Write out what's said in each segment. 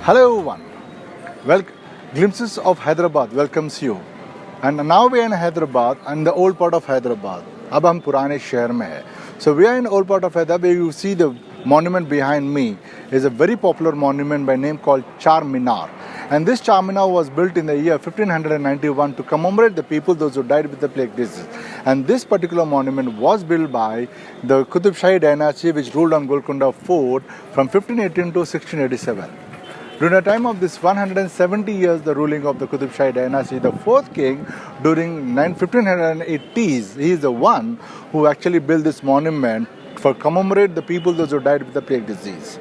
Hello everyone. Well, Glimpses of Hyderabad welcomes you. And now we are in Hyderabad and the old part of Hyderabad. अब हम पुराने शहर में हैं. So we are in old part of Hyderabad. Where you see the monument behind me is a very popular monument by name called Char Minar. And this Char Minar was built in the year 1591 to commemorate the people those who died with the plague disease. And this particular monument was built by the Qutub Shahi dynasty which ruled on Golconda Fort from 1518 to 1687. During the time of this 170 years, the ruling of the Qutub Shahi dynasty, the fourth king during 1580s, he is the one who actually built this monument for commemorate the people those who died with the plague disease.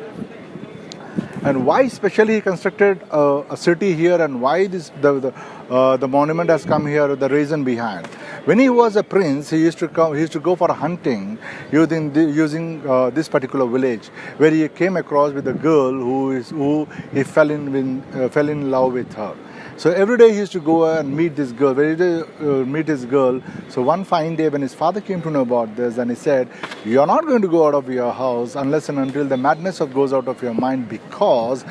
And why specially he constructed a city here and why the monument has come here, the reason behind. When he was a prince, he used to go for hunting using this particular village, where he came across with a girl who he fell in love with her. So every day he used to go and meet this girl. Meet his girl. So one fine day when his father came to know about this, and he said, "You're not going to go out of your house unless and until the madness goes out of your mind, because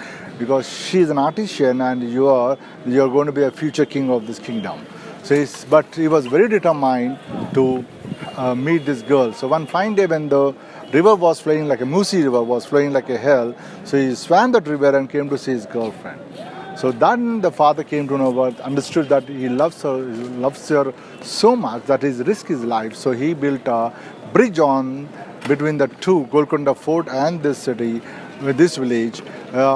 she's an artisan and you're going to be a future king of this kingdom." But he was very determined to meet this girl. So one fine day when the river was flowing like a Musi river was flowing like a hell, so he swam that river and came to see his girlfriend. So then the father came to know about, understood that he loves her so much that he risked his life. So he built a bridge between the two, Golconda Fort and this city, this village,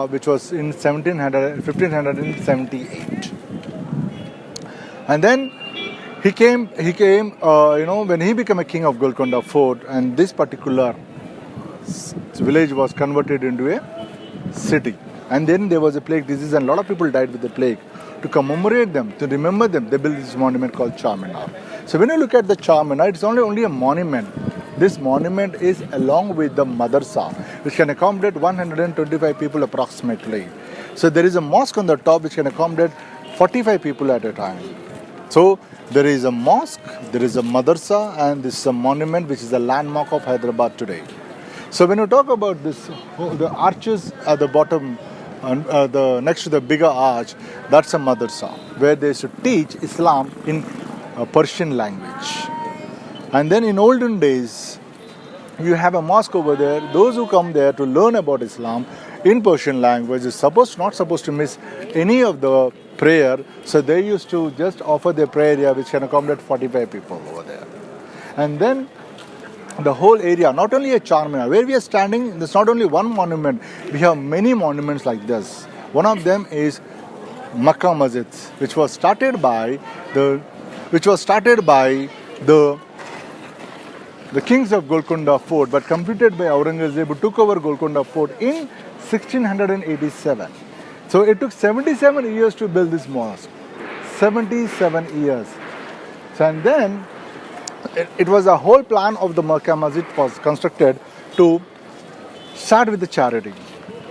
which was in 1578. And then he came. When he became a king of Golconda Fort, and this particular village was converted into a city. And then there was a plague disease, and a lot of people died with the plague. To commemorate them, to remember them, they built this monument called Char Minar. So when you look at the Char Minar, it's only a monument. This monument is along with the madrasa, which can accommodate 125 people approximately. So there is a mosque on the top which can accommodate 45 people at a time. So there is a mosque, there is a madrasa, and this is a monument which is a landmark of Hyderabad today. So when you talk about this, the arches at the bottom, next to the bigger arch, that's a madrasa where they used to teach Islam in Persian language. And then in olden days, you have a mosque over there. Those who come there to learn about Islam in Persian language is not supposed to miss any of the prayer. So they used to just offer their prayer area, which can accommodate 45 people over there. And then the whole area, not only a Char Minar, where we are standing, there's not only one monument, we have many monuments like this. One of them is Makkah Masjid, which was started by the kings of Golconda Fort, but completed by Aurangzeb, who took over Golconda Fort in 1687. So it took 77 years to build this mosque. 77 years. So, and then it was a whole plan of the Makkah Masjid was constructed to start with the charity.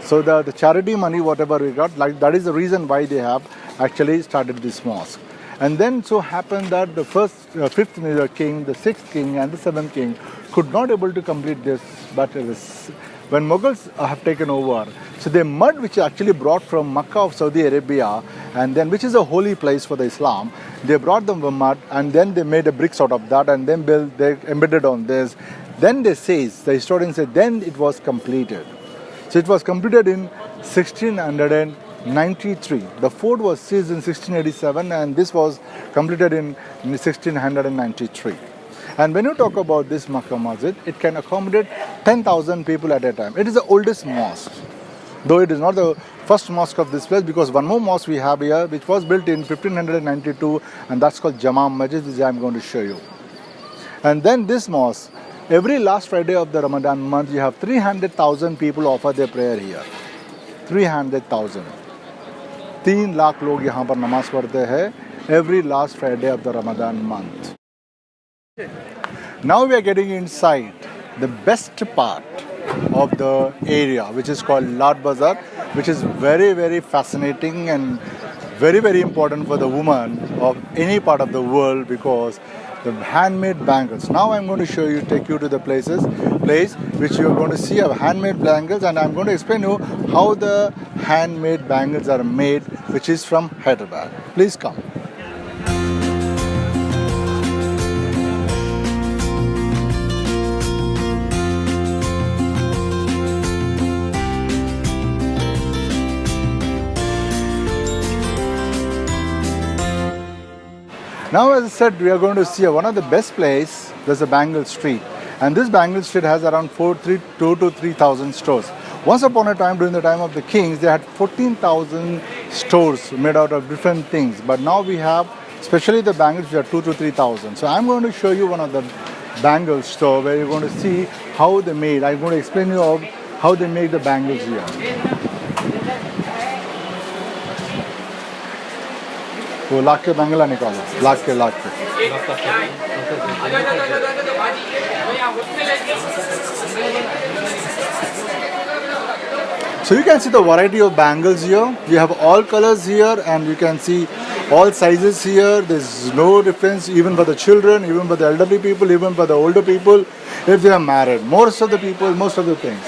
So the charity money, whatever we got, like that is the reason why they have actually started this mosque. And then so happened that the fifth king, the sixth king, and the seventh king could not able to complete this. But when Mughals have taken over, so the mud which is actually brought from Makkah of Saudi Arabia, and then which is a holy place for the Islam, they brought the mud and then they made a bricks out of that and then they embedded on this. Then the historians say, then it was completed. So it was completed in 1693. The fort was seized in 1687 and this was completed in 1693. And when you talk about this Makkah Masjid, it can accommodate 10,000 people at a time. It is the oldest mosque, though it is not the first mosque of this place, because one more mosque we have here, which was built in 1592, and that's called Jama Masjid, which I am going to show you. And then this mosque, every last Friday of the Ramadan month, you have 300,000 people offer their prayer here. 300,000. 3 lakh log यहाँ पर नमाज पढ़ते हैं every last Friday of the Ramadan month. Now we are getting inside the best part of the area, which is called Lad Bazaar, which is very, very fascinating and very, very important for the woman of any part of the world, because the handmade bangles. Now I'm going to show you, take you to the place which you're going to see of handmade bangles, and I'm going to explain you how the handmade bangles are made, which is from Hyderabad. Please come. Now, as I said, we are going to see one of the best place. There's a Bangle Street, and this Bangle Street has around 2 to 3,000 stores. Once upon a time, during the time of the kings, they had 14,000 stores made out of different things. But now we have, especially the bangles, which are 2 to 3,000. So I'm going to show you one of the bangle store where you're going to see how they made. I'm going to explain you how they make the bangles here. वो लाख के बैंगला निकालो, लाख के So you can see the variety of bangles here. You have all colors here, and you can see all sizes here. There's no difference even for the children, even for the elderly people, even for the older people if they are married. Most of the people, most of the things.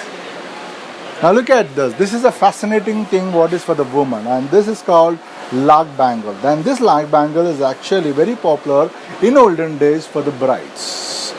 Now look at this. This is a fascinating thing what is for the woman, and this is called lag bangle. Then this lag bangle is actually very popular in olden days for the brides.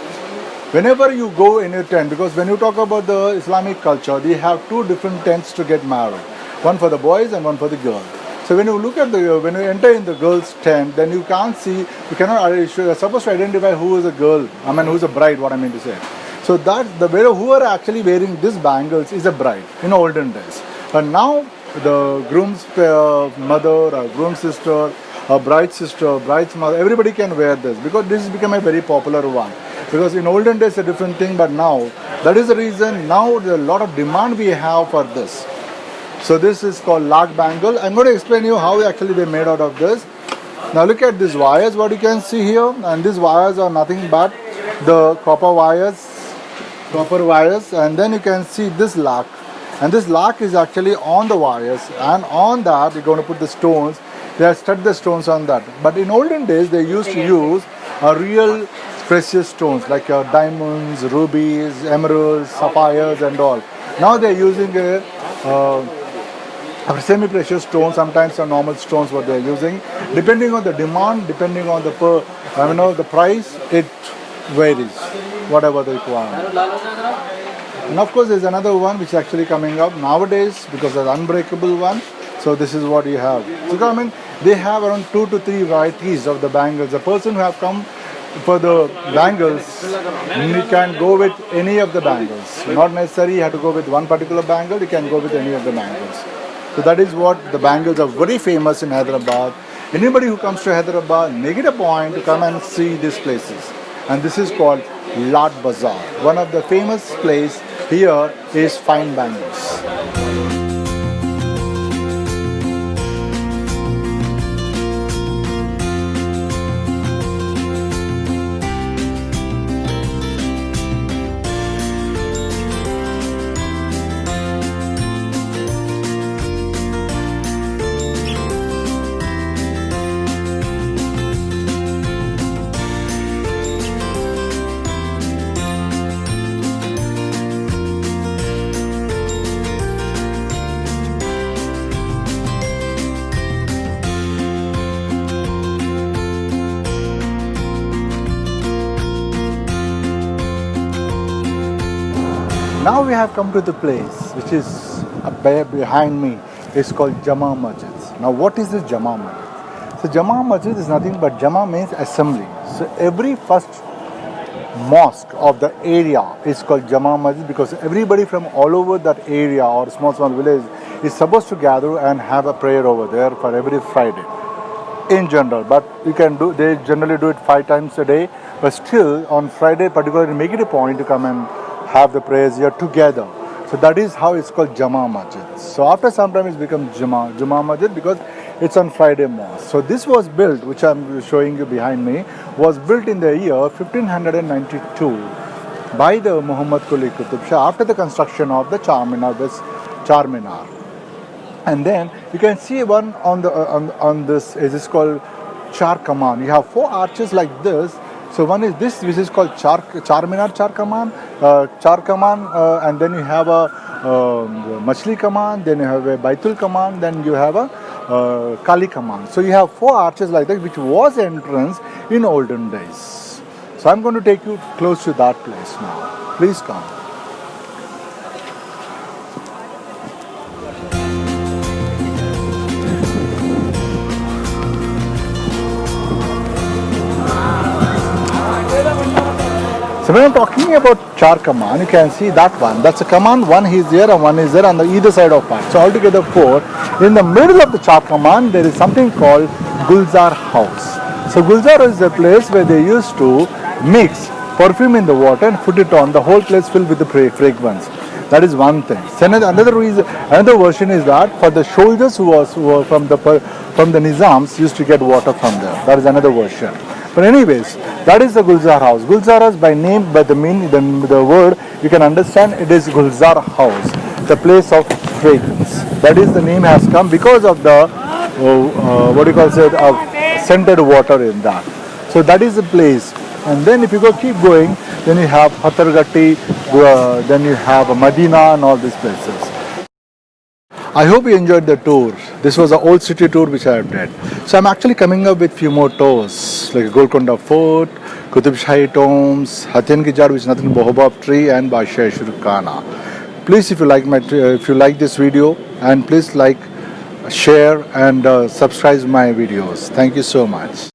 Whenever you go in a tent, because when you talk about the Islamic culture, they have two different tents to get married, one for the boys and one for the girls. So when you look at when you enter in the girls' tent, then you can't see, you cannot, you're supposed to identify who is a girl, who's a bride, what I mean to say. So that who are actually wearing these bangles is a bride in olden days. But now the groom's mother, or groom's sister, or bride's sister, bride's mother, everybody can wear this because this has become a very popular one. Because in olden days a different thing, but now that is the reason now there's a lot of demand we have for this. So this is called lag bangle. I'm going to explain you how actually they're made out of this. Now look at these wires, what you can see here, and these wires are nothing but the copper wires, and then you can see this lock, and this lock is actually on the wires, and on that you're going to put the stones. They have stuck the stones on that. But in olden days they used to use real precious stones like diamonds, rubies, emeralds, sapphires and all. Now they're using a semi-precious stone, sometimes a normal stones what they're using. Depending on the demand, depending on the price, it varies, whatever the requirement. And of course there's another one which is actually coming up nowadays because there's an unbreakable one. So this is what you have. So they have around 2 to 3 varieties of the bangles. The person who have come for the bangles, you can go with any of the bangles. Not necessarily you have to go with one particular bangle, you can go with any of the bangles. So that is what the bangles are very famous in Hyderabad. Anybody who comes to Hyderabad, make it a point to come and see these places. And this is called Lat Bazaar. One of the famous place here is Fine Bangles. Now we have come to the place which is behind me. It's called Jama Masjid. Now what is this Jama Masjid? So Jama Masjid is nothing but Jama means assembly. So every first mosque of the area is called Jama Masjid because everybody from all over that area or small village is supposed to gather and have a prayer over there for every Friday in general. But they generally do it 5 times a day, but still on Friday particularly make it a point to come and have the prayers here together. So that is how it's called Jama Masjid. So after some time it's become Jama Masjid because it's on Friday mosque. So this was built, which I'm showing you behind me, was built in the year 1592 by the Muhammad Quli Qutub Shah after the construction of the Charminar. And then you can see one on this is called Char Kaman. You have 4 arches like this. So So one is this, which is called Charminar Char Kaman, and then you have a Machli Kaman, then you have a Baitul Kaman, then you have a Kali Kaman. So you have 4 arches like that, which was entrance in olden days. So I'm going to take you close to that place now. Please come. So when I'm talking about Char Kaman, you can see that one. That's a Kaman, one is there and one is there on the either side of it. So altogether 4. In the middle of the Char Kaman, there is something called Gulzar House. So Gulzar is a place where they used to mix perfume in the water and put it on. The whole place filled with the fragrance. That is one thing. So another version is that for the soldiers who were from the Nizams used to get water from there. That is another version. But anyways, that is the Gulzar House. Gulzar is by name, by the word, you can understand it is Gulzar House, the place of fragrance. That is the name has come because of the, scented water in that. So that is the place. And then if you keep going, then you have Hattargatti, then you have Medina and all these places. I hope you enjoyed the tour. This was an old city tour which I have did. So I'm actually coming up with few more tours like Golconda Fort, Qutub Shahi tombs, Hatyan Ki Jar, which is nothing but Baobab tree, and Badshah Shurukana. Please, if you like this video, and please like, share, and subscribe my videos. Thank you so much.